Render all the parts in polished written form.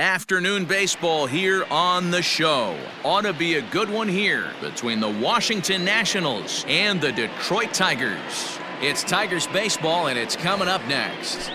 Afternoon baseball here on the show. Ought to be a good one here between the Washington Nationals and the Detroit Tigers. It's Tigers baseball, and it's coming up next.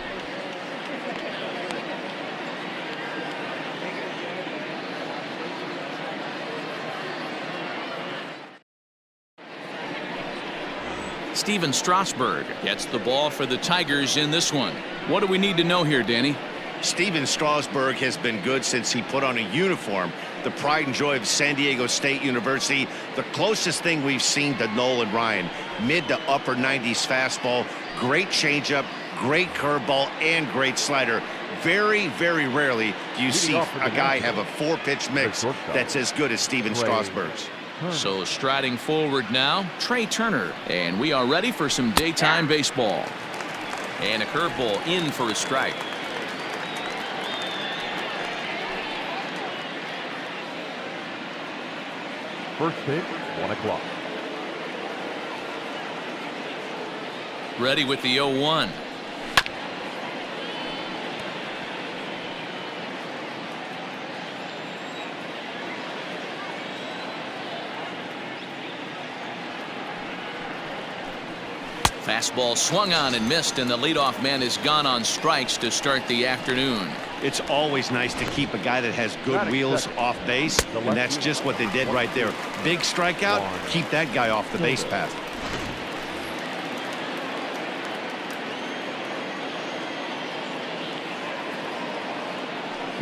Steven Strasburg gets the ball for the Tigers in this one. What do we need to know here, Danny? Steven Strasburg has been good since he put on a uniform. The pride and joy of San Diego State University. The closest thing we've seen to Nolan Ryan. Mid to upper 90s fastball. Great changeup, great curveball, and great slider. Very, very rarely do you see a guy have a four-pitch mix that's as good as Steven Strasburg's. So striding forward now, Trey Turner. And we are ready for some daytime baseball. And a curveball in for a strike. First pitch, 1 o'clock. Ready with the 0-1. Fastball swung on and missed, and the leadoff man is gone on strikes to start the afternoon. It's always nice to keep a guy that has good wheels off base, and that's just what they did right there. Big strikeout, keep that guy off the base path.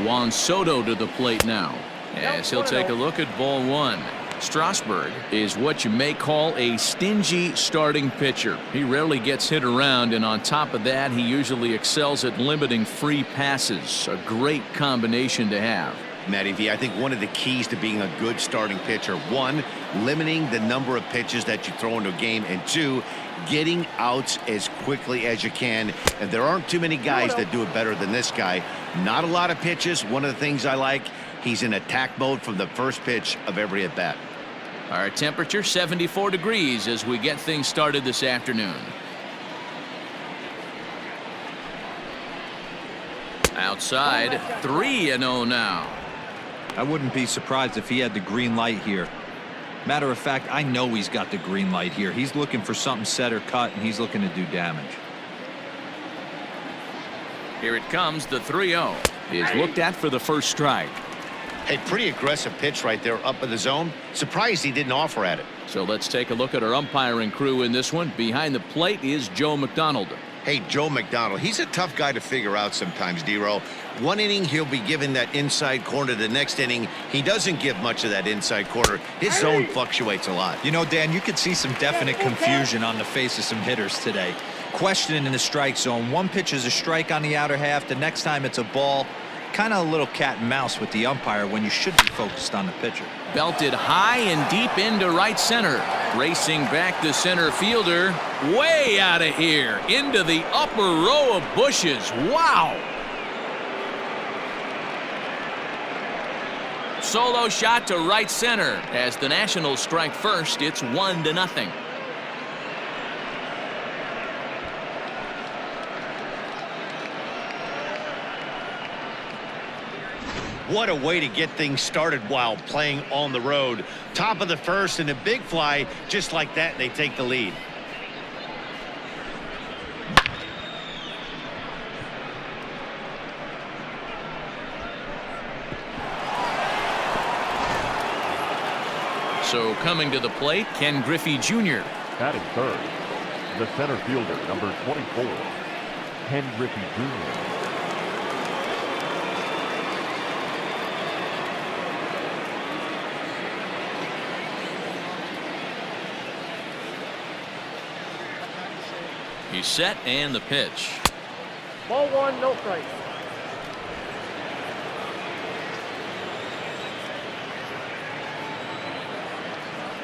Juan Soto to the plate now, as he'll take a look at ball one. Strasburg is what you may call a stingy starting pitcher. He rarely gets hit around, and on top of that, he usually excels at limiting free passes. A great combination to have. Matty V, I think one of the keys to being a good starting pitcher, one, limiting the number of pitches that you throw into a game, and two, getting outs as quickly as you can. And there aren't too many guys that do it better than this guy. Not a lot of pitches. One of the things I like, he's in attack mode from the first pitch of every at bat. Our temperature 74 degrees as we get things started this afternoon. Outside, 3-0 now. I wouldn't be surprised if he had the green light here. Matter of fact, I know he's got the green light here. He's looking for something set or cut, and he's looking to do damage. Here it comes, the 3-0 is looked at for the first strike. Hey, pretty aggressive pitch right there up in the zone. Surprised he didn't offer at it. So let's take a look at our umpiring crew in this one. Behind the plate is Joe McDonald. Hey, Joe McDonald, he's a tough guy to figure out sometimes, D-Row. One inning, he'll be given that inside corner. The next inning, he doesn't give much of that inside corner. His zone fluctuates a lot. You know, Dan, you could see some definite confusion on the face of some hitters today. Questioning in the strike zone. One pitch is a strike on the outer half. The next time it's a ball. Kind of a little cat and mouse with the umpire when you should be focused on the pitcher. Belted high and deep into right center. Racing back the center fielder. Way out of here. Into the upper row of bushes. Wow. Solo shot to right center. As the Nationals strike first, it's 1-0. What a way to get things started while playing on the road. Top of the first and a big fly, just like that, they take the lead. So coming to the plate, Ken Griffey Jr. Batting third, the center fielder, number 24, Ken Griffey Jr. He's set, and the pitch. Ball one, no strikes.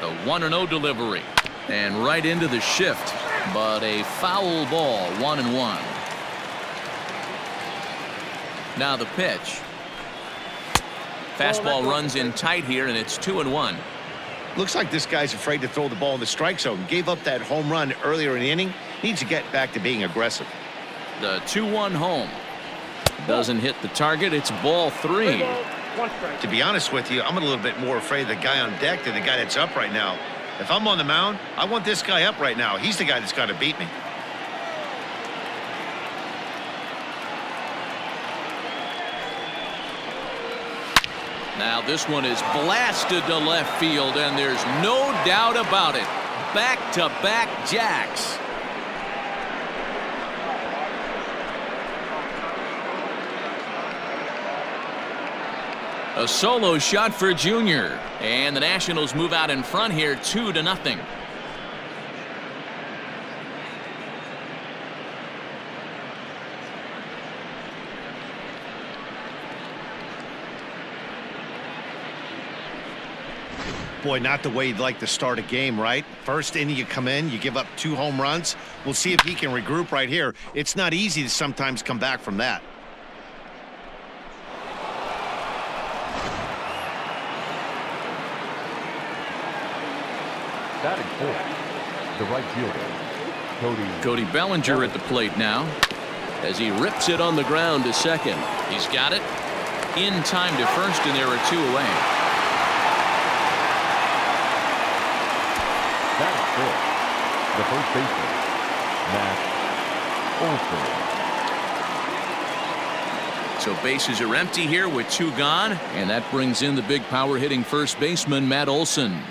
The 1-0 delivery. And right into the shift. But a foul ball, 1-1. Now the pitch. Fastball runs in tight here, and it's 2-1. Looks like this guy's afraid to throw the ball in the strike zone. Gave up that home run earlier in the inning. Needs to get back to being aggressive. The 2-1 home. Doesn't hit the target. It's ball 3. 1 strike. To be honest with you, I'm a little bit more afraid of the guy on deck than the guy that's up right now. If I'm on the mound, I want this guy up right now. He's the guy that's got to beat me. Now this one is blasted to left field, and there's no doubt about it. Back-to-back jacks. A solo shot for Junior, and the Nationals move out in front here 2-0. Boy, not the way you'd like to start a game, right? First inning, you come in, you give up 2 home runs. We'll see if he can regroup right here. It's not easy to sometimes come back from that. Batting fourth, the right fielder, Cody Bellinger at the plate now as he rips it on the ground to second. He's got it in time to first, and there are 2 away. Batting fifth, the first baseman, Matt Olson. So bases are empty here with 2 gone, and that brings in the big power hitting first baseman Matt Olson.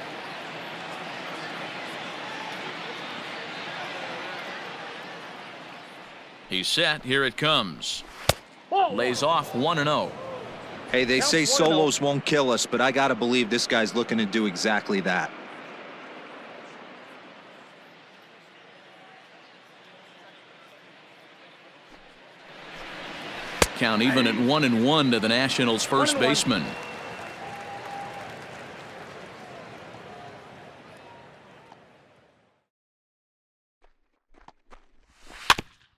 He's set. Here it comes. Lays off 1-0. Hey, they say solos won't kill us, but I got to believe this guy's looking to do exactly that. Count even at 1-1 to the Nationals first baseman.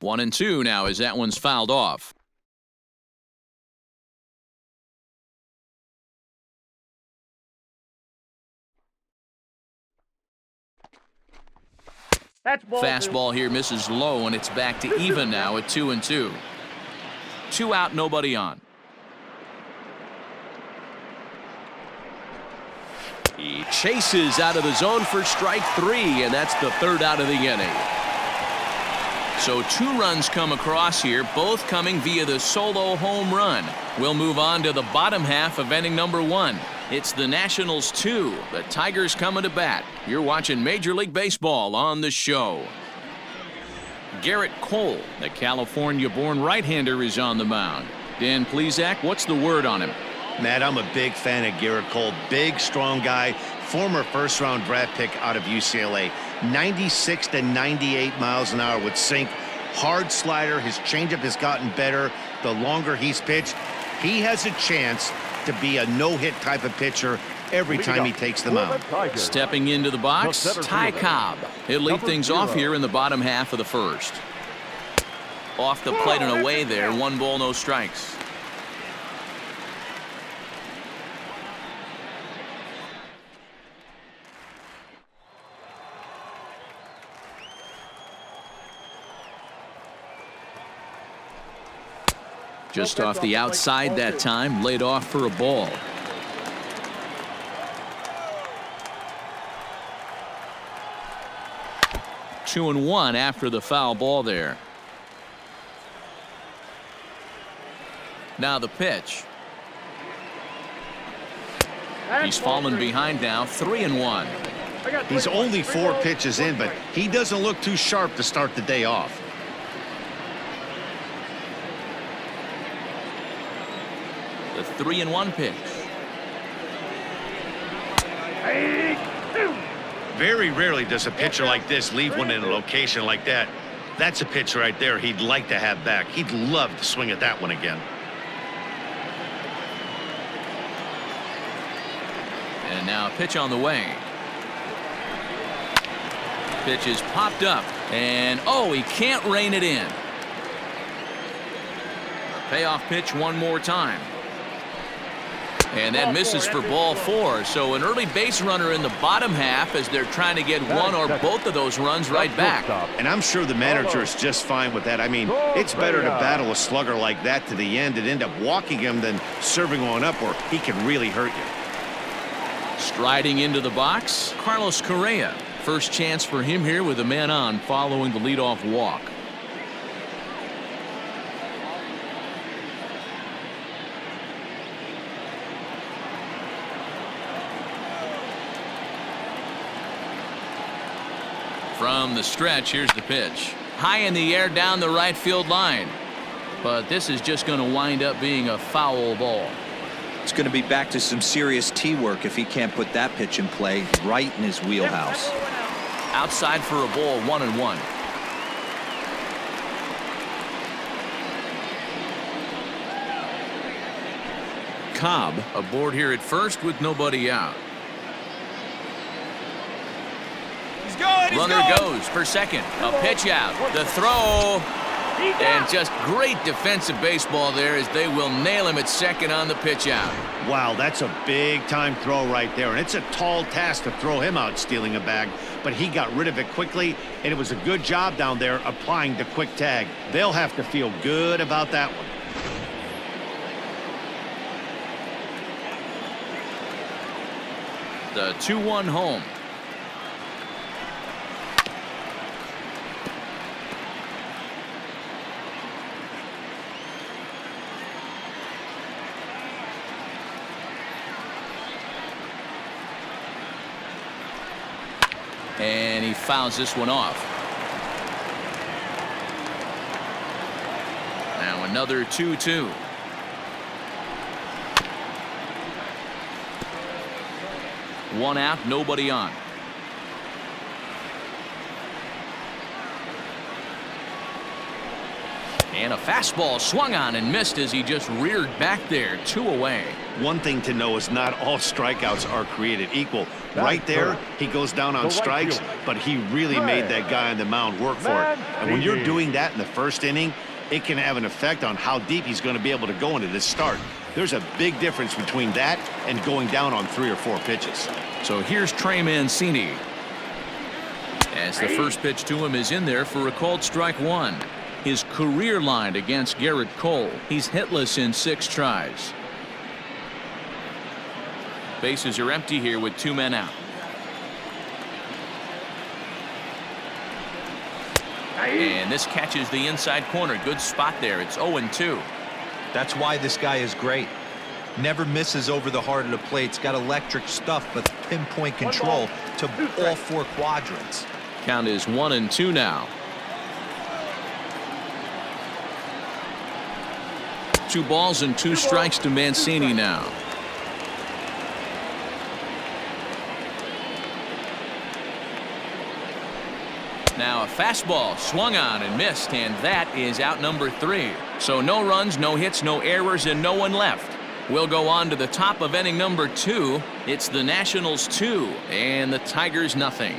One and 2 now as that one's fouled off. That's ball 2. Fastball here misses low, and it's back to even now at 2-2. 2 out, nobody on. He chases out of the zone for strike 3, and that's the 3rd out of the inning. So 2 runs come across here, both coming via the solo home run. We'll move on to the bottom half of inning number 1. It's the Nationals 2, the Tigers coming to bat. You're watching Major League Baseball on the show. Garrett Cole, the California-born right-hander, is on the mound. Dan Plesac, what's the word on him? Matt, I'm a big fan of Garrett Cole. Big, strong guy. Former first-round draft pick out of UCLA. 96 to 98 miles an hour with sink. Hard slider. His changeup has gotten better the longer he's pitched. He has a chance to be a no-hit type of pitcher every time he takes the mound. Stepping into the box, Ty Cobb. He'll lead things off here in the bottom half of the first. Off the plate and away there. 1 ball, no strikes. Just off the outside that time, laid off for a ball. Two and 1 after the foul ball there. Now the pitch. He's fallen behind now, 3-1. He's only 4 pitches in, but he doesn't look too sharp to start the day off. The 3-1 pitch. Very rarely does a pitcher like this leave one in a location like that. That's a pitch right there he'd like to have back. He'd love to swing at that one again. And now a pitch on the way. Pitch is popped up, and oh, he can't rein it in. A payoff pitch one more time. And that misses for ball 4. So an early base runner in the bottom half as they're trying to get one or both of those runs right back. And I'm sure the manager is just fine with that. I mean, it's better to battle a slugger like that to the end and end up walking him than serving one up where he can really hurt you. Striding into the box, Carlos Correa. First chance for him here with a man on following the leadoff walk. From the stretch, here's the pitch. High in the air down the right field line. But this is just going to wind up being a foul ball. It's going to be back to some serious tee work if he can't put that pitch in play right in his wheelhouse. Outside for a ball, 1-1. Cobb aboard here at first with nobody out. Runner goes for second. A pitch out. The throw. And just great defensive baseball there as they will nail him at second on the pitch out. Wow, that's a big-time throw right there. And it's a tall task to throw him out stealing a bag. But he got rid of it quickly, and it was a good job down there applying the quick tag. They'll have to feel good about that one. The 2-1 home. And he fouls this one off. Now another 2-2. One out, nobody on. And a fastball swung on and missed as he just reared back there. 2 away. One thing to know is not all strikeouts are created equal. Right there, he goes down on strikes, but he really made that guy on the mound work for it. And when you're doing that in the first inning, it can have an effect on how deep he's going to be able to go into this start. There's a big difference between that and going down on 3 or 4 pitches. So here's Trey Mancini. As the first pitch to him is in there for a called strike 1. His career line against Garrett Cole. He's hitless in 6 tries. Bases are empty here with 2 men out. And this catches the inside corner. Good spot there. It's 0-2. That's why this guy is great. Never misses over the heart of the plate. He's got electric stuff, but pinpoint control to all 4 quadrants. Count is 1-2 now. 2 balls and 2 strikes to Mancini now. Now a fastball swung on and missed, and that is out number 3. So no runs, no hits, no errors, and no one left. We'll go on to the top of inning number 2. It's the Nationals 2 and the Tigers nothing.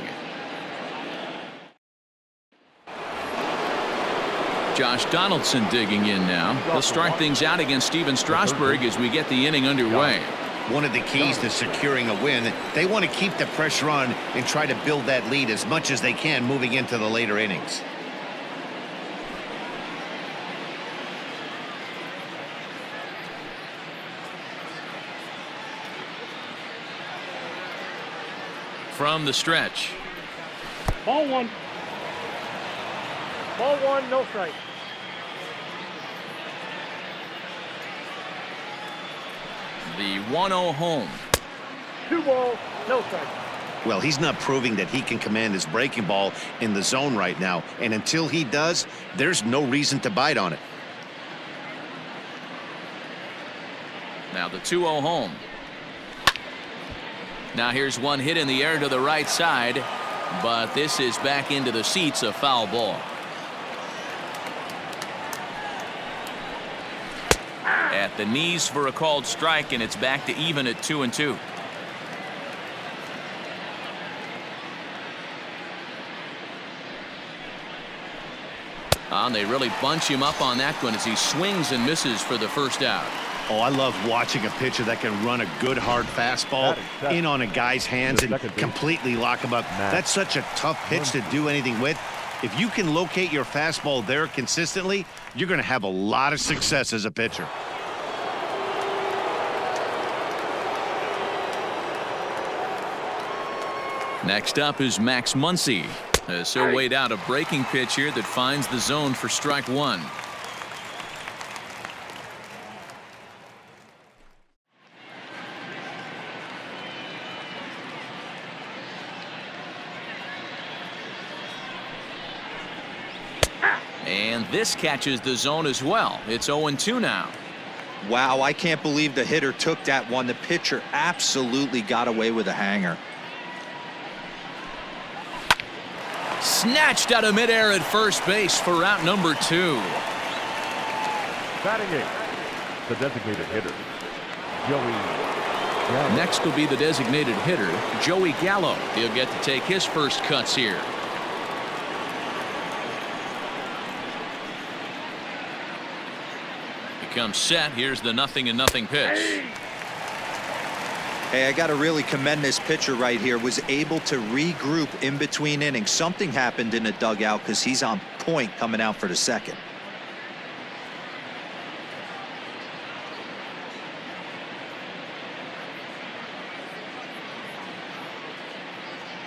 Josh Donaldson digging in now. He'll start things out against Steven Strasburg as we get the inning underway. One of the keys to securing a win, they want to keep the pressure on and try to build that lead as much as they can moving into the later innings. From the stretch. Ball 1. Ball 1, no strike. The 1-0 home. 2 balls, no strike. Well, he's not proving that he can command his breaking ball in the zone right now. And until he does, there's no reason to bite on it. Now the 2-0 home. Now here's one hit in the air to the right side, but this is back into the seats, a foul ball. At the knees for a called strike, and it's back to even at 2-2. And they really bunch him up on that one as he swings and misses for the first out. Oh, I love watching a pitcher that can run a good hard fastball in on a guy's hands and completely lock him up. That's such a tough pitch to do anything with. If you can locate your fastball there consistently, you're going to have a lot of success as a pitcher. Next up is Max Muncy. So weighed out a breaking pitch here that finds the zone for strike one. And this catches the zone as well. It's 0-2 now. Wow, I can't believe the hitter took that one. The pitcher absolutely got away with a hanger. Snatched out of midair at first base for out number 2. Batting eighth, the designated hitter, Joey Gallo. Next will be the designated hitter, Joey Gallo. He'll get to take his first cuts here. He comes set. Here's the 0-0 pitch. Hey, I got to really commend this pitcher right here. Was able to regroup in between innings. Something happened in the dugout because he's on point coming out for the second.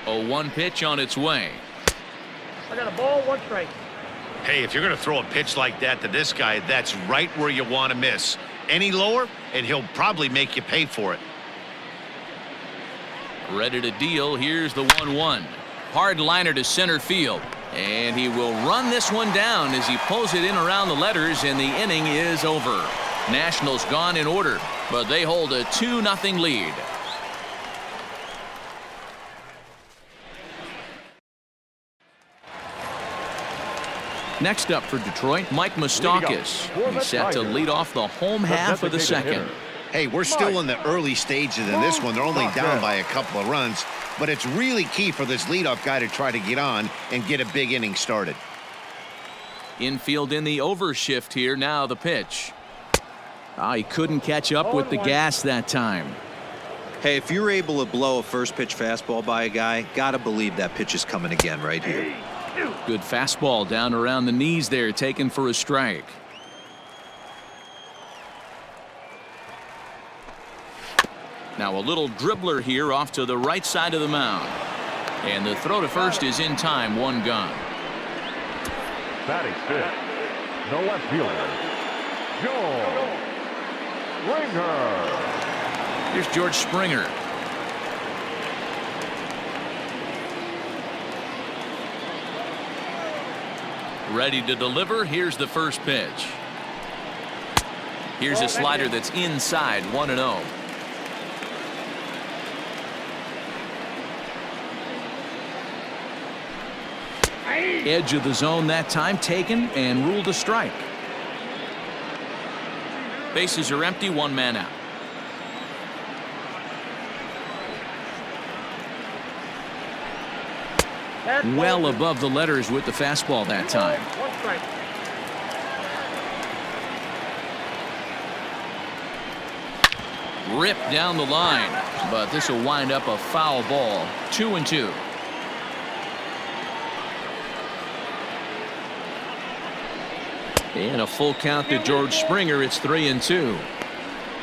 A 1 pitch on its way. I got a ball, 1 strike. Hey, if you're going to throw a pitch like that to this guy, that's right where you want to miss. Any lower, and he'll probably make you pay for it. Ready to deal. Here's the 1-1. Hard liner to center field. And he will run this one down as he pulls it in around the letters, and the inning is over. Nationals gone in order, but they hold a 2-0 lead. Next up for Detroit, Mike Moustakas. He's set to lead off the home half of the second. Hey, we're still in the early stages in this one. They're only down by a couple of runs, but it's really key for this leadoff guy to try to get on and get a big inning started. Infield in the overshift here. Now the pitch. He couldn't catch up with the gas that time. Hey, if you're able to blow a first pitch fastball by a guy, gotta believe that pitch is coming again right here. Good fastball down around the knees there, taken for a strike. Now a little dribbler here off to the right side of the mound. And the throw to first is in time, 1 gone. Batting fifth, the left fielder, George Springer. Here's George Springer. Ready to deliver. Here's the first pitch. Here's a slider that's inside, 1-0. Edge of the zone that time, taken and ruled a strike. Bases are empty, 1 man out. Well above the letters with the fastball that time. 1 strike. Ripped down the line, but this will wind up a foul ball. 2-2. And a full count to George Springer. It's 3-2.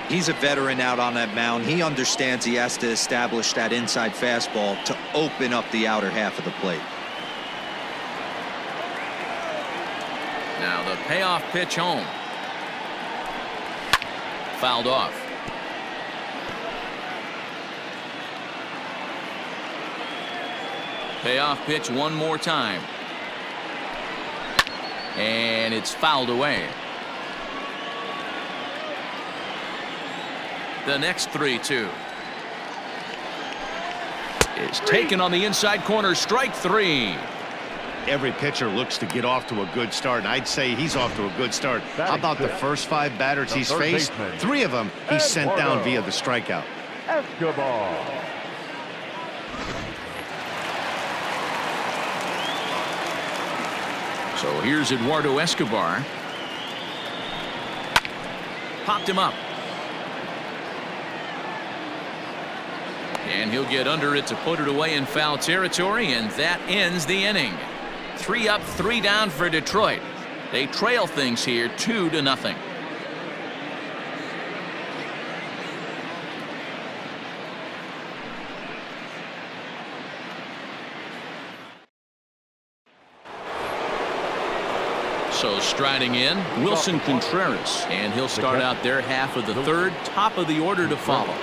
He's a veteran out on that mound. He understands he has to establish that inside fastball to open up the outer half of the plate. Now the payoff pitch home. Fouled off. Payoff pitch one more time. And it's fouled away. The next 3-2 is taken on the inside corner. Strike 3. Every pitcher looks to get off to a good start, and I'd say he's off to a good start. How about the first 5 batters he's faced? 3 of them he's sent down via the strikeout. Escobar. So here's Eduardo Escobar. Popped him up. And he'll get under it to put it away in foul territory, and that ends the inning. 3 up, 3 down for Detroit. They trail things here 2-0. So striding in, Wilson Contreras, and he'll start out their half of the third, top of the order to follow.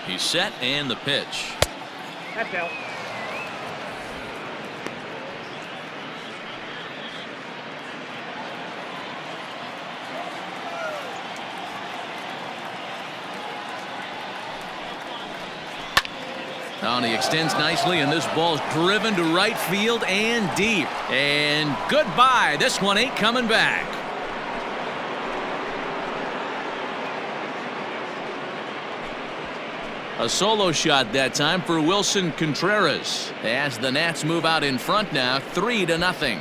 He's set, and the pitch. That's out. Oh, and he extends nicely, and this ball's driven to right field and deep. And goodbye. This one ain't coming back. A solo shot that time for Wilson Contreras as the Nats move out in front now, 3-0.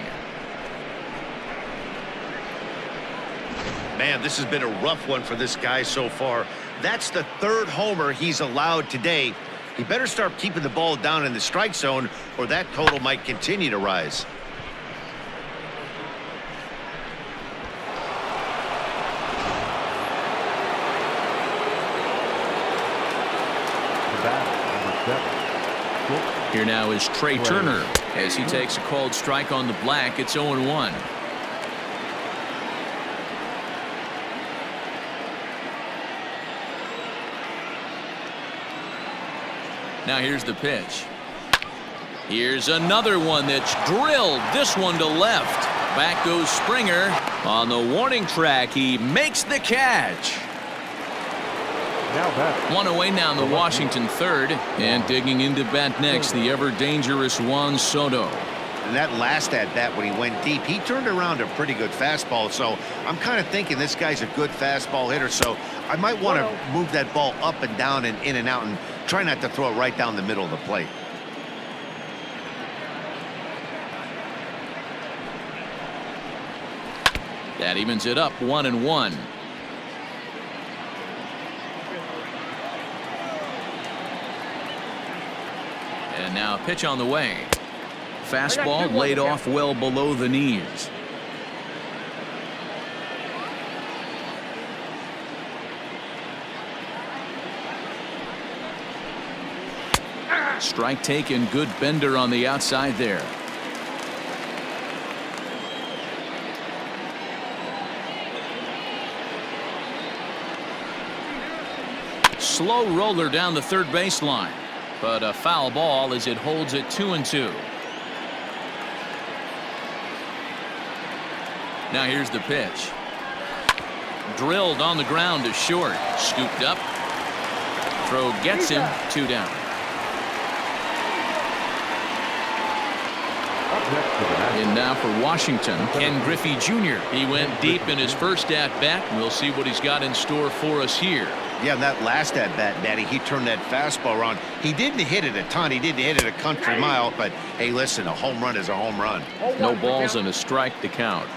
Man, this has been a rough one for this guy so far. That's the 3rd homer he's allowed today. He better start keeping the ball down in the strike zone, or that total might continue to rise. Here now is Trey Turner as he takes a called strike on the black. It's 0-1. Now here's the pitch. Here's another one that's drilled. This one to left. Back goes Springer. On the warning track, he makes the catch. One away now in the Washington third. And digging into bat next, the ever-dangerous Juan Soto. And that last at-bat when he went deep, he turned around a pretty good fastball. So I'm kind of thinking this guy's a good fastball hitter. So I might want to move that ball up and down and in and out and try not to throw it right down the middle of the plate. That evens it up, 1-1. And now a pitch on the way. Fastball laid off well below the knees. Strike taken, good bender on the outside there. Slow roller down the third baseline, but a foul ball as it holds it 2-2. Now here's the pitch. Drilled on the ground to short. Scooped up. Throw gets him. 2 down. And now for Washington, Ken Griffey Jr. He went deep in his first at-bat. We'll see what he's got in store for us here. Yeah, that last at-bat, Daddy, he turned that fastball around. He didn't hit it a ton. He didn't hit it a country mile. But, hey, listen, a home run is a home run. No balls and a strike to count.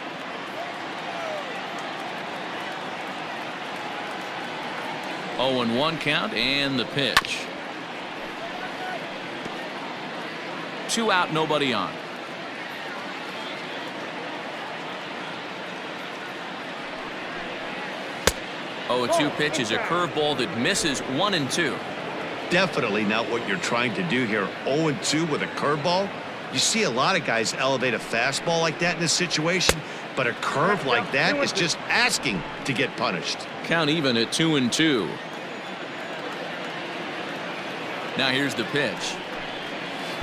Oh, and 1 count, and the pitch. 2 out, nobody on. 0-2 pitch is a curveball that misses 1-2. Definitely not what you're trying to do here. 0-2 with a curveball. You see a lot of guys elevate a fastball like that in this situation, but a curve like that is just asking to get punished. Count even at 2-2. Now here's the pitch.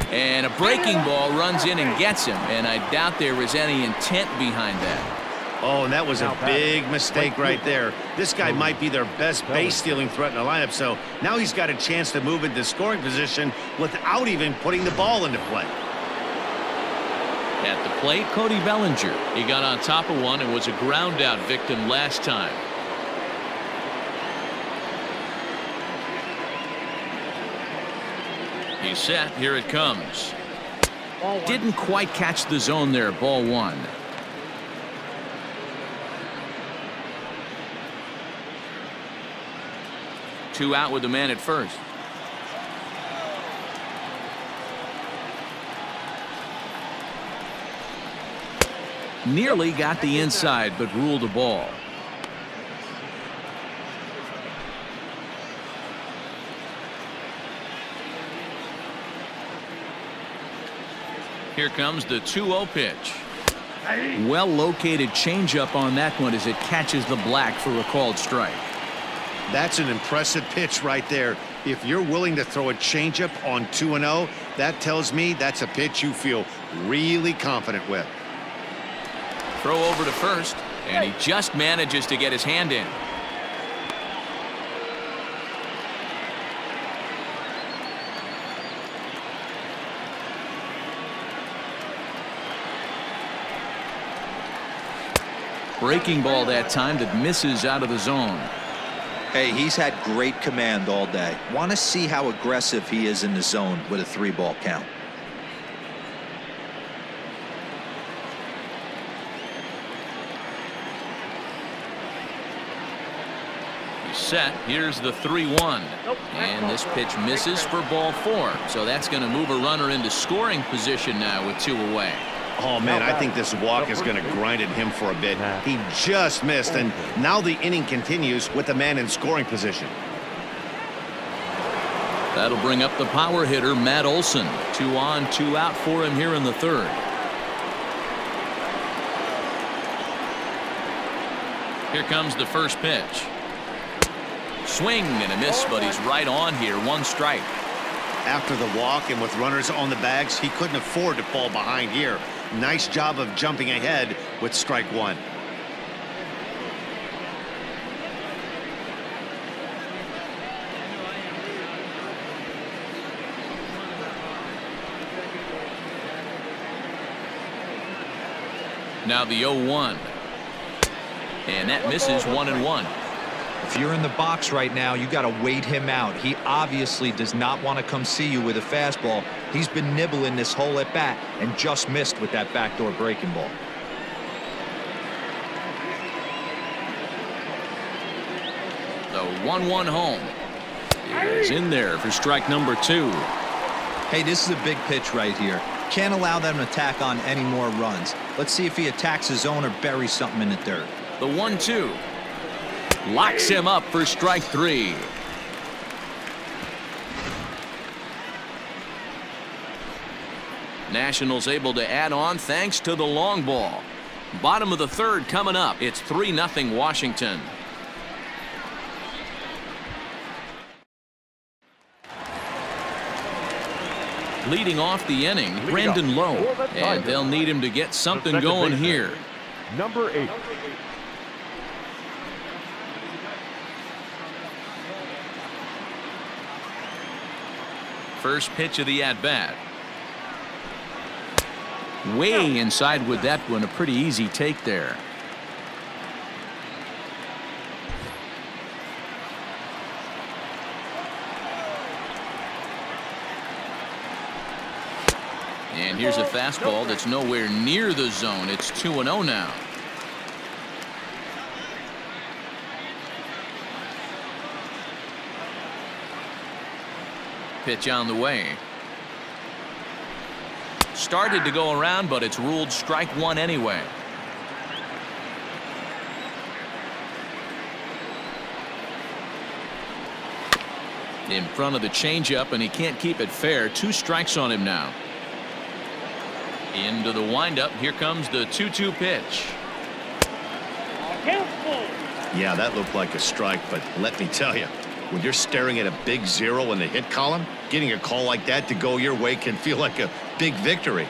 And a breaking ball runs in and gets him, and I doubt there was any intent behind that. Oh, and that was a big mistake right there. This guy might be their best base-stealing threat in the lineup, so now he's got a chance to move into scoring position without even putting the ball into play. At the plate, Cody Bellinger. He got on top of one and was a ground-out victim last time. He's set. Here it comes. Ball one. Didn't quite catch the zone there. Ball one. Two out with the man at first. Nearly got the inside, but ruled a ball. Here comes the 2-0 pitch. Well located changeup on that one as it catches the black for a called strike. That's an impressive pitch right there. If you're willing to throw a changeup on 2-0, that tells me that's a pitch you feel really confident with. Throw over to first, and he just manages to get his hand in. Breaking ball that time that misses out of the zone. Hey, he's had great command all day. Want to see how aggressive he is in the zone with a 3-ball count. He's set. Here's the 3-1. And this pitch misses for ball 4. So that's going to move a runner into scoring position now with 2 away. Oh, man, I think this walk is going to grind at him for a bit. He just missed, and now the inning continues with the man in scoring position. That'll bring up the power hitter, Matt Olson. 2 on, 2 out for him here in the third. Here comes the first pitch. Swing and a miss, but he's right on here. 1 strike. After the walk and with runners on the bags, he couldn't afford to fall behind here. Nice job of jumping ahead with strike 1. Now the 0-1. And that misses 1-1. If you're in the box right now, you got to wait him out. He obviously does not want to come see you with a fastball. He's been nibbling this whole at bat and just missed with that backdoor breaking ball. The 1-1 home is in there for strike number 2. Hey, this is a big pitch right here. Can't allow them to tack on any more runs. Let's see if he attacks his zone or buries something in the dirt. The 1-2 locks him up for strike 3. Nationals able to add on thanks to the long ball. Bottom of the third coming up. It's 3-0 Washington. Leading off the inning, Brandon Lowe, and they'll need him to get something going here. Number 8. First pitch of the at-bat. Way inside with that one. A pretty easy take there. And here's a fastball that's nowhere near the zone. It's 2-0 now. Pitch on the way. Started to go around, but it's ruled strike 1 anyway. In front of the changeup, and he can't keep it fair. 2 strikes on him now. Into the windup. Here comes the 2-2 pitch. Yeah, that looked like a strike, but let me tell you, when you're staring at a big 0 in the hit column, getting a call like that to go your way can feel like a big victory.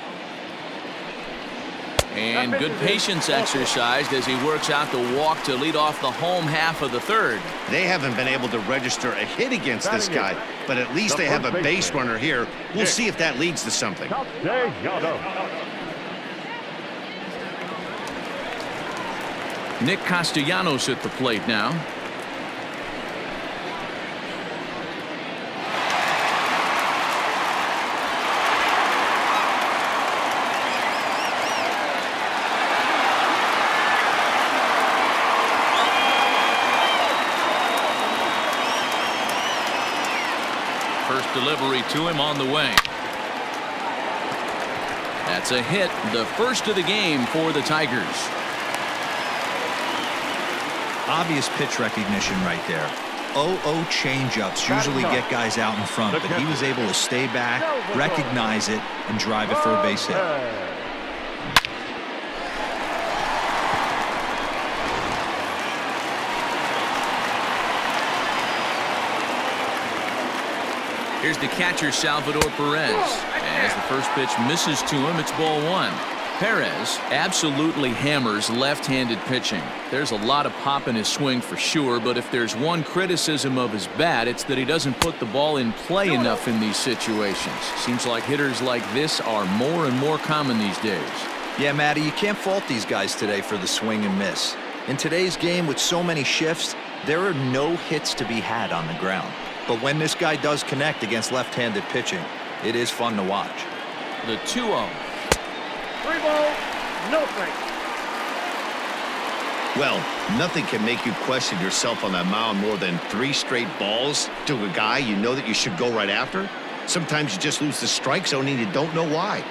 And good patience exercised as he works out the walk to lead off the home half of the third. They haven't been able to register a hit against this guy, but at least they have a base runner here. We'll see if that leads to something. Nick Castellanos at the plate now. delivery to him on the way. That's a hit, the first of the game for the Tigers. Obvious pitch recognition right there. 0-0 changeups usually get guys out in front, but he was able to stay back, recognize it, and drive it for a base hit. Here's the catcher, Salvador Perez. As the first pitch misses to him, it's ball one. Perez absolutely hammers left-handed pitching. There's a lot of pop in his swing for sure, but if there's one criticism of his bat, it's that he doesn't put the ball in play enough in these situations. Seems like hitters like this are more and more common these days. Yeah, Matty, you can't fault these guys today for the swing and miss. In today's game with so many shifts, there are no hits to be had on the ground. But when this guy does connect against left-handed pitching, it is fun to watch. The 2-0. 3 balls, no strikes. Well, nothing can make you question yourself on that mound more than 3 straight balls to a guy you know that you should go right after. Sometimes you just lose the strike zone and you don't know why.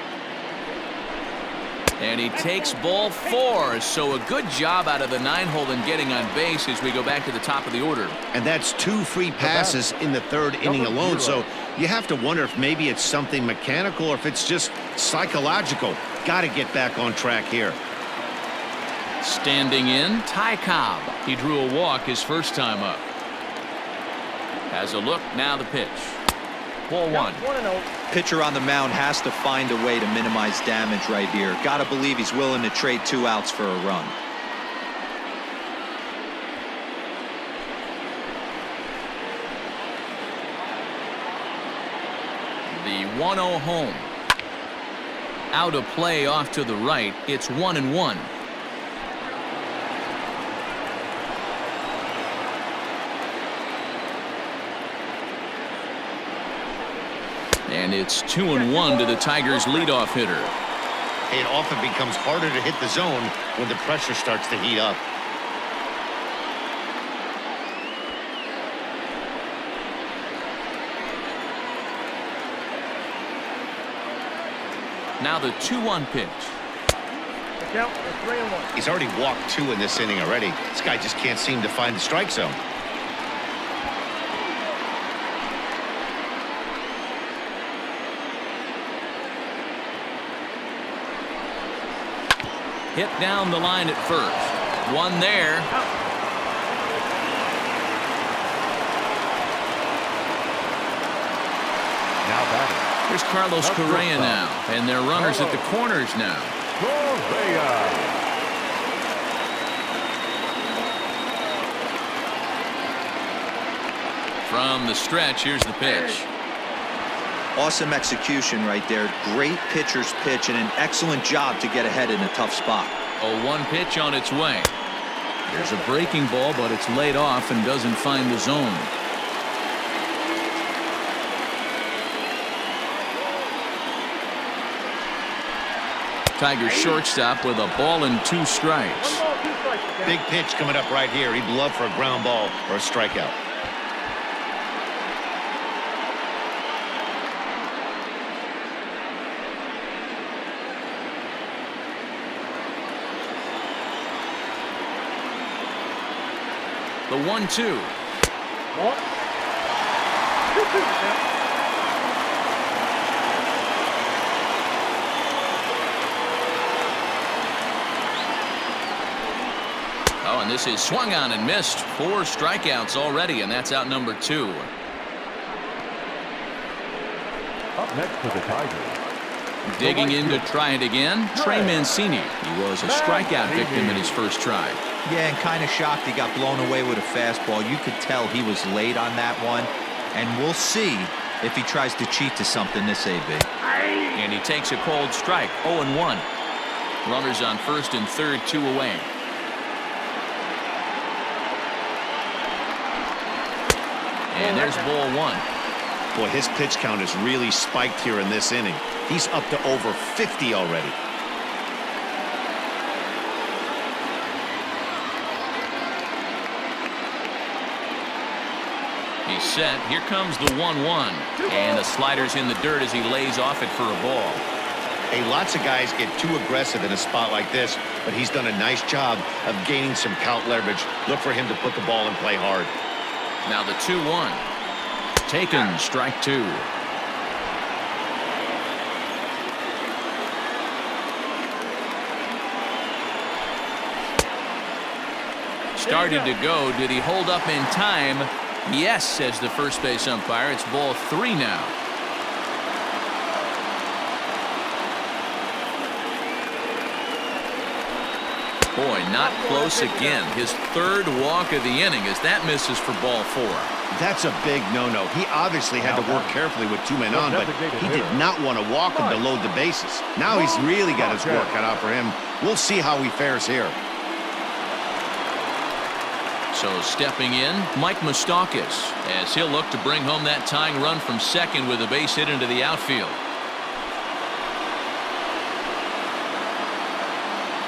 And he takes ball 4, so a good job out of the 9-hole in getting on base as we go back to the top of the order. And that's 2 free passes in the 3rd inning alone, so you have to wonder if maybe it's something mechanical or if it's just psychological. Got to get back on track here. Standing in, Ty Cobb. He drew a walk his first time up. Has a look, now the pitch. Ball 1. 1-0. Pitcher on the mound has to find a way to minimize damage right here. Got to believe he's willing to trade 2 outs for a run. The 1-0 home. Out of play off to the right. It's 1-1. And it's 2-1 to the Tigers' leadoff hitter. It often becomes harder to hit the zone when the pressure starts to heat up. Now the 2-1 pitch. The count is 3-1. He's already walked 2 in this inning already. This guy just can't seem to find the strike zone. Hit down the line at first. One there. Now batting. Here's Carlos Correa now. And they're runners at the corners now. Correa. From the stretch, here's the pitch. Awesome execution right there. Great pitcher's pitch and an excellent job to get ahead in a tough spot. A 1 pitch on its way. There's a breaking ball, but it's laid off and doesn't find the zone. Tigers shortstop with a ball and 2 strikes. 1 ball, 2 strikes. Big pitch coming up right here. He'd love for a ground ball or a strikeout. The 1-2. Ball. 2-2 count. Oh, and this is swung on and missed. 4 strikeouts already, and that's out number 2. Up next for the Tigers. Digging in to try it again, Trey Mancini. He was a strikeout victim in his first try. Yeah, and kind of shocked he got blown away with a fastball. You could tell he was late on that one. And we'll see if he tries to cheat to something this AB. And he takes a cold strike. 0-1. Runners on first and third, 2 away. And there's ball 1. Boy, his pitch count has really spiked here in this inning. He's up to over 50 already. He is set. Here comes the 1-1. And the slider's in the dirt as he lays off it for a ball. Hey, lots of guys get too aggressive in a spot like this, but he's done a nice job of gaining some count leverage. Look for him to put the ball and play hard. Now the 2-1. Taken, strike two. Started to go. Did he hold up in time? Yes, says the first base umpire. It's ball 3 now. Boy, not close again. His third walk of the inning as that misses for ball 4. That's a big no-no. He obviously had to work carefully with 2 men on, but he did not want to walk him to load the bases. Now he's really got his work cut out for him. We'll see how he fares here. So stepping in, Mike Moustakas, as he'll look to bring home that tying run from second with a base hit into the outfield.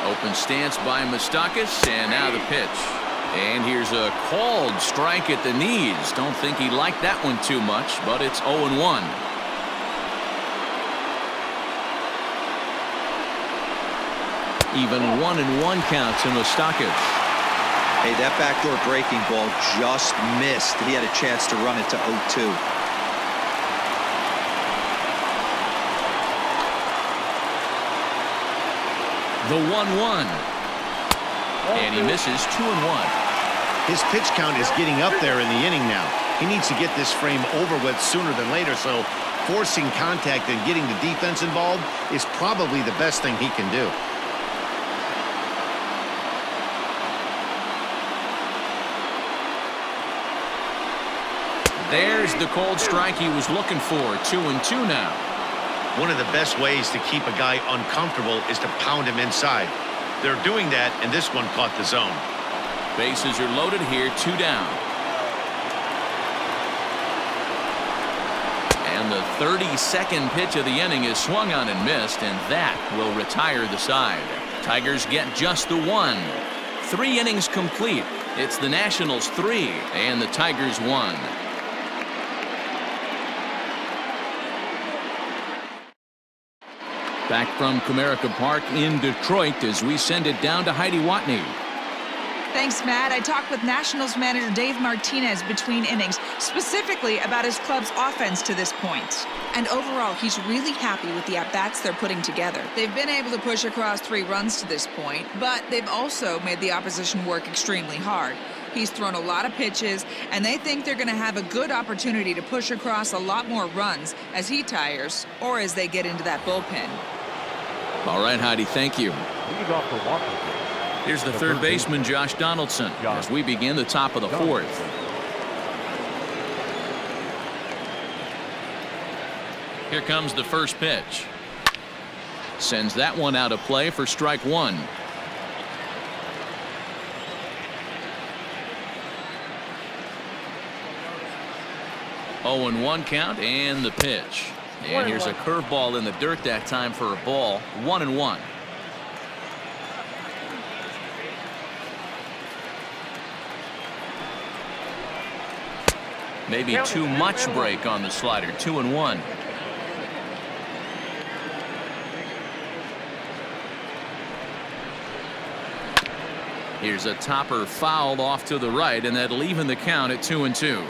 Open stance by Moustakas, and now the pitch. And here's a called strike at the knees. Don't think he liked that one too much, but it's 0-1. Even 1-1 count to Moustakas. Hey, that backdoor breaking ball just missed. He had a chance to run it to 0-2. The 1-1. And he misses 2-1. His pitch count is getting up there in the inning now. He needs to get this frame over with sooner than later, so forcing contact and getting the defense involved is probably the best thing he can do. There's the cold strike he was looking for. 2-2 now. One of the best ways to keep a guy uncomfortable is to pound him inside. They're doing that, and this one caught the zone. Bases are loaded here, 2 down. And the 32nd pitch of the inning is swung on and missed, and that will retire the side. Tigers get just the 1. 3 innings complete. It's the Nationals 3 and the Tigers 1. Back from Comerica Park in Detroit as we send it down to Heidi Watney. Thanks, Matt. I talked with Nationals manager Dave Martinez between innings, specifically about his club's offense to this point. And overall, he's really happy with the at-bats they're putting together. They've been able to push across 3 runs to this point, but they've also made the opposition work extremely hard. He's thrown a lot of pitches, and they think they're going to have a good opportunity to push across a lot more runs as he tires or as they get into that bullpen. All right, Heidi, thank you. Lead off for Washington. Here's the third baseman, Josh Donaldson, as we begin the top of the 4th. Here comes the first pitch. Sends that one out of play for strike 1. Oh, and 1 count and the pitch. And here's a curveball in the dirt that time for a ball. 1-1. Maybe too much break on the slider. 2-1. Here's a topper fouled off to the right, and that'll even the count at 2-2.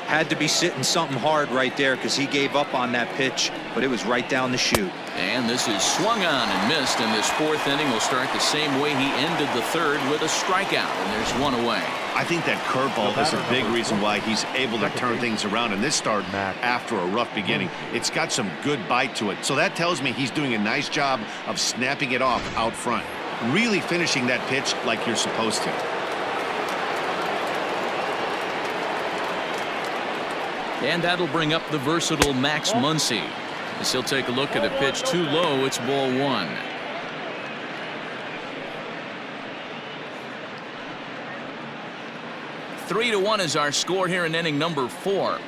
Had to be sitting something hard right there because he gave up on that pitch, but it was right down the chute. And this is swung on and missed, and this 4th inning will start the same way he ended the 3rd with a strikeout, and there's 1 away. I think that curveball is a big reason why he's able to turn things around in this start after a rough beginning. It's got some good bite to it, so that tells me he's doing a nice job of snapping it off out front, really finishing that pitch like you're supposed to. And that'll bring up the versatile Max Muncy. As he'll take a look at a pitch too low, it's ball 1. Three to 1 is our score here in inning number 4.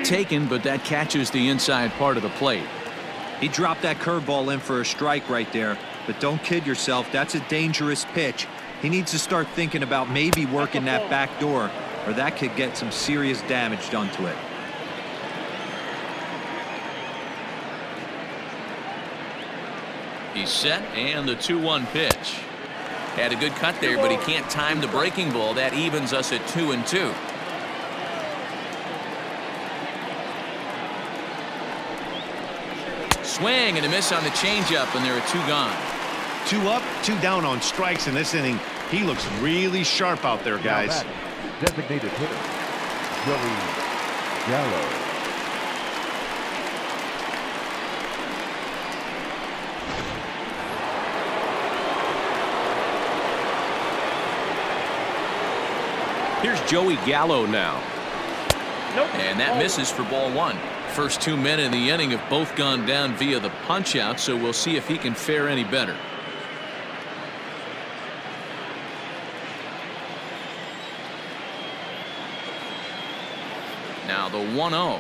Taken, but that catches the inside part of the plate. He dropped that curveball in for a strike right there, but don't kid yourself. That's a dangerous pitch. He needs to start thinking about maybe working that back door, or that could get some serious damage done to it. He's set, and the 2-1 pitch. Had a good cut there, but he can't time the breaking ball. That evens us at 2-2. Swing and a miss on the changeup, and there are 2 gone. 2 up, 2 down on strikes in this inning. He looks really sharp out there, guys. Designated hitter, Joey Gallo. Here's Joey Gallo now. Nope. And that misses for ball 1. First 2 men in the inning have both gone down via the punch out, so we'll see if he can fare any better. Now the 1-0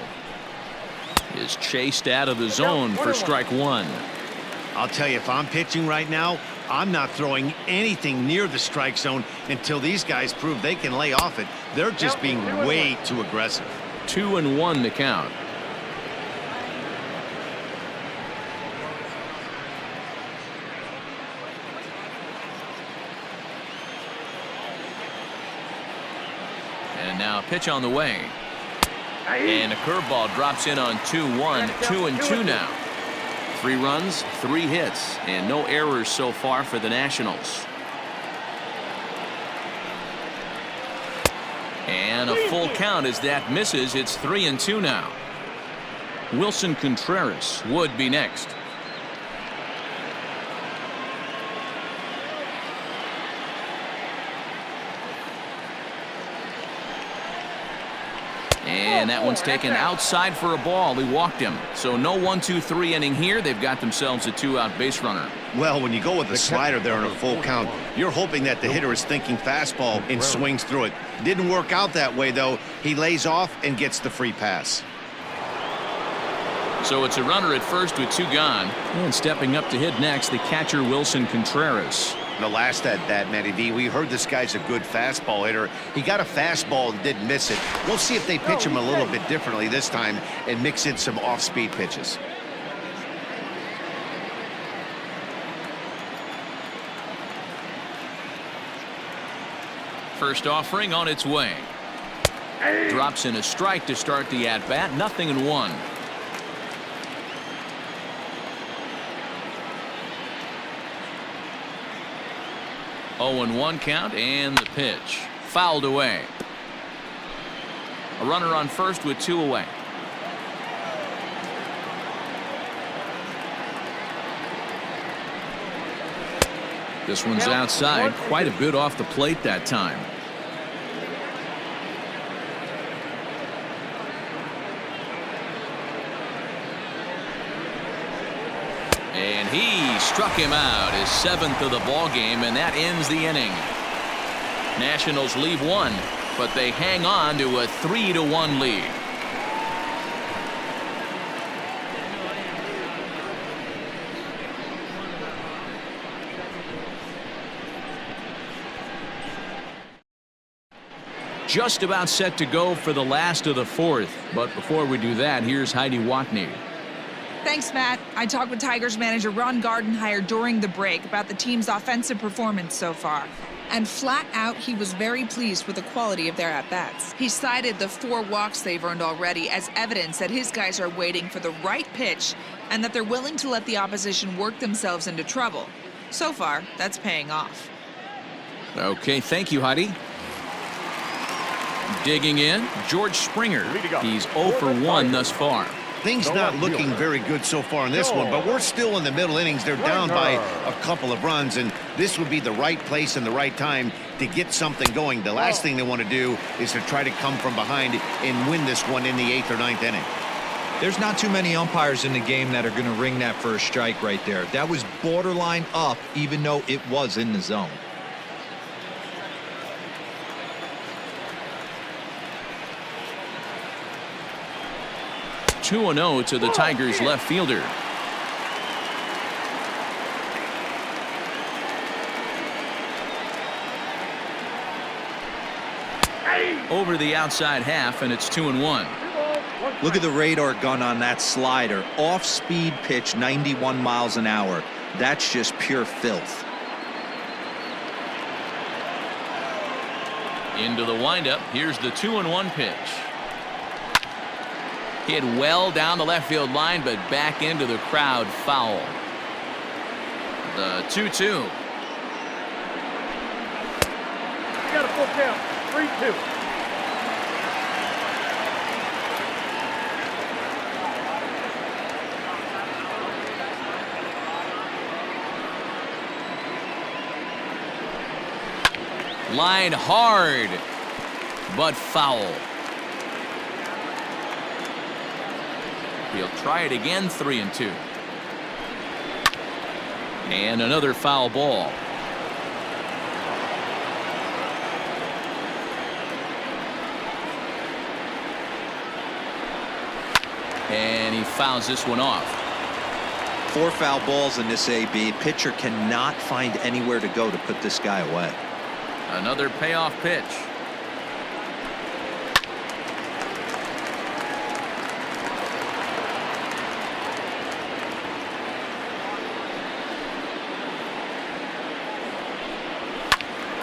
is chased out of the zone for strike 1. I'll tell you, if I'm pitching right now, I'm not throwing anything near the strike zone until these guys prove they can lay off it. They're just being way too aggressive. 2-1 the count. And now a pitch on the way. And a curveball drops in on 2-1. 2-2 now. 3 runs, 3 hits, and no errors so far for the Nationals. And a full count as that misses. It's 3-2 now. Wilson Contreras would be next. And that one's taken outside for a ball. He walked him. So no 1-2-3 inning here. They've got themselves a 2-out base runner. Well, when you go with the slider there in a full count, you're hoping that the hitter is thinking fastball and swings through it. Didn't work out that way, though. He lays off and gets the free pass. So it's a runner at first with 2 gone. And stepping up to hit next, the catcher Wilson Contreras. The last at that, Matty V, we heard this guy's a good fastball hitter. He got a fastball and didn't miss it. We'll see if they pitch him a little bit differently this time and mix in some off-speed pitches. First offering on its way. Drops in a strike to start the at-bat. 0-1. Oh, 1 count, and the pitch fouled away. A runner on first with 2 away. This one's outside, quite a bit off the plate that time. And he struck him out, his 7th of the ball game, and that ends the inning. Nationals leave 1, but they hang on to a 3-1 lead. Just about set to go for the last of the 4th, but before we do that, here's Heidi Watney. Thanks, Matt. I talked with Tigers manager Ron Gardenhire during the break about the team's offensive performance so far. And flat out, he was very pleased with the quality of their at-bats. He cited the 4 walks they've earned already as evidence that his guys are waiting for the right pitch and that they're willing to let the opposition work themselves into trouble. So far, that's paying off. Okay, thank you, Heidi. Digging in, George Springer. He's 0 for 1 thus far. Things not looking very good so far in this one, but we're still in the middle innings. They're down by a couple of runs, and this would be the right place and the right time to get something going. The last thing they want to do is to try to come from behind and win this one in the 8th or 9th inning. There's not too many umpires in the game that are going to ring that first strike right there. That was borderline up, even though it was in the zone. Two 2-0 to the Tigers left fielder. over the outside half, and it's 2-1. Look at the radar gun on that slider. Off-speed pitch, 91 miles an hour. That's just pure filth. Into the windup. Here's the 2-1 pitch. Hit well down the left field line, but back into the crowd, foul. The 2-2. You got a full count. 3-2. Line hard, but foul. He'll try it again, 3-2. And another foul ball. And he fouls this one off. 4 foul balls in this AB. Pitcher cannot find anywhere to go to put this guy away. Another payoff pitch.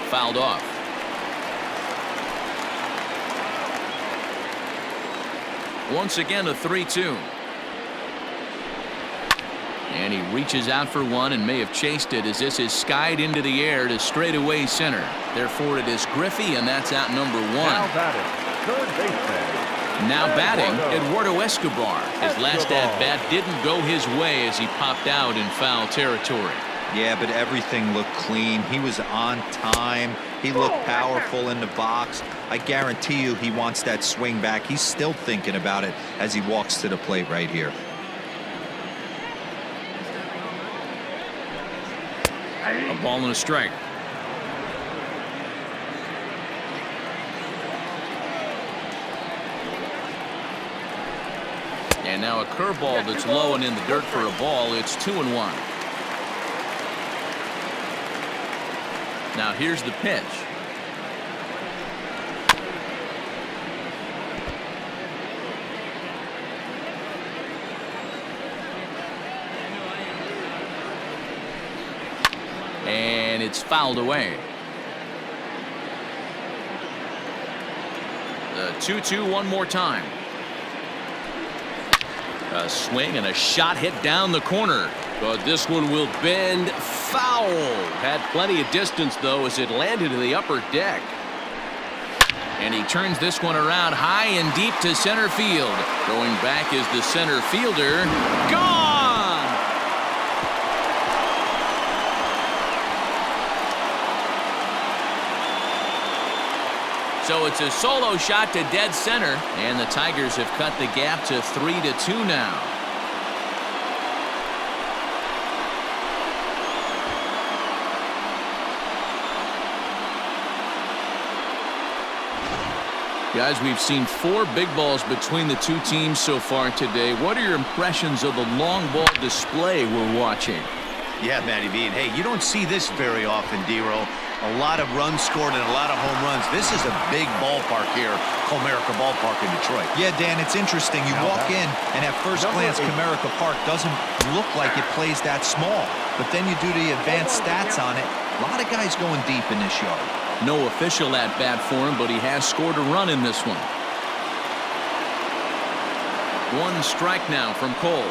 Fouled off. Once again, a 3-2. And he reaches out for one and may have chased it as this is skied into the air to straightaway center. Therefore, it is Griffey, and that's out number 1. Now batting, third baseman. Now batting, Eduardo Escobar. His last at-bat didn't go his way as he popped out in foul territory. Yeah, but everything looked clean. He was on time. He looked powerful in the box. I guarantee you he wants that swing back. He's still thinking about it as he walks to the plate right here. A ball and a strike. And now a curveball that's low and in the dirt for a ball. It's 2-1. Now here's the pitch. And it's fouled away. The 2-2 one more time. A swing and a shot hit down the corner. But this one will bend foul. Had plenty of distance, though, as it landed in the upper deck. And he turns this one around high and deep to center field. Going back is the center fielder. Gone! So it's a solo shot to dead center, and the Tigers have cut the gap to 3-2 now. Guys, we've seen 4 big balls between the two teams so far today. What are your impressions of the long ball display we're watching? Yeah, Matty V. And hey, you don't see this very often, D-Roll. A lot of runs scored and a lot of home runs. This is a big ballpark here, Comerica Ballpark in Detroit. Yeah, Dan, it's interesting. You walk in, and at first glance, Comerica Park doesn't look like it plays that small. But then you do the advanced stats on it. A lot of guys going deep in this yard. No official at-bat for him, but he has scored a run in this one. 1 strike now from Cole.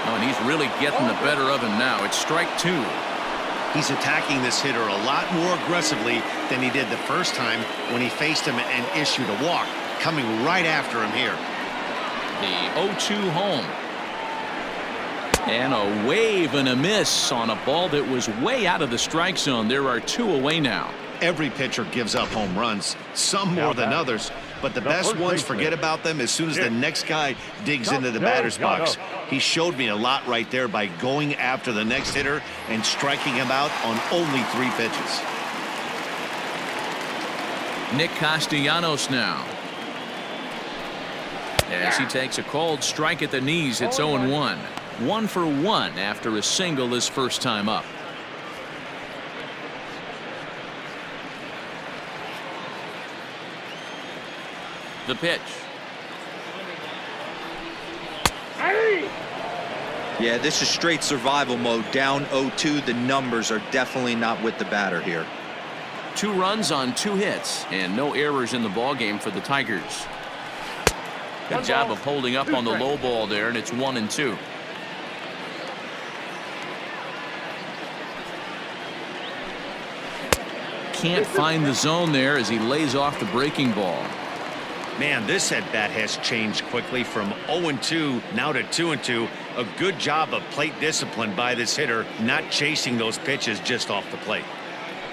Oh, and he's really getting the better of him now. It's strike 2. He's attacking this hitter a lot more aggressively than he did the first time when he faced him and issued a walk. Coming right after him here. The 0-2 home. And a wave and a miss on a ball that was way out of the strike zone. There are 2 away now. Every pitcher gives up home runs, some more than others, but the best ones forget about them as soon as the next guy digs into the batter's box. He showed me a lot right there by going after the next hitter and striking him out on only 3 pitches. Nick Castellanos now. As he takes a cold strike at the knees, it's 0-1. 1 for 1 after a single his first time up. The pitch. Yeah, this is straight survival mode. Down 0-2. The numbers are definitely not with the batter here. 2 runs on 2 hits and no errors in the ball game for the Tigers. Good job of holding up on the low ball there, and it's 1-2. Can't find the zone there as he lays off the breaking ball. Man, this at-bat has changed quickly from 0-2 now to 2-2. A good job of plate discipline by this hitter, not chasing those pitches just off the plate.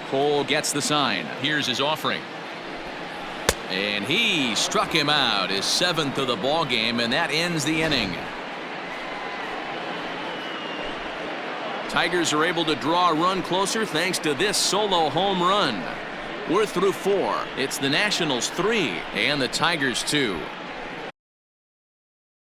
Cole gets the sign. Here's his offering. And he struck him out, his 7th of the ball game, and that ends the inning. Tigers are able to draw a run closer thanks to this solo home run. We're through 4. It's the Nationals 3 and the Tigers 2.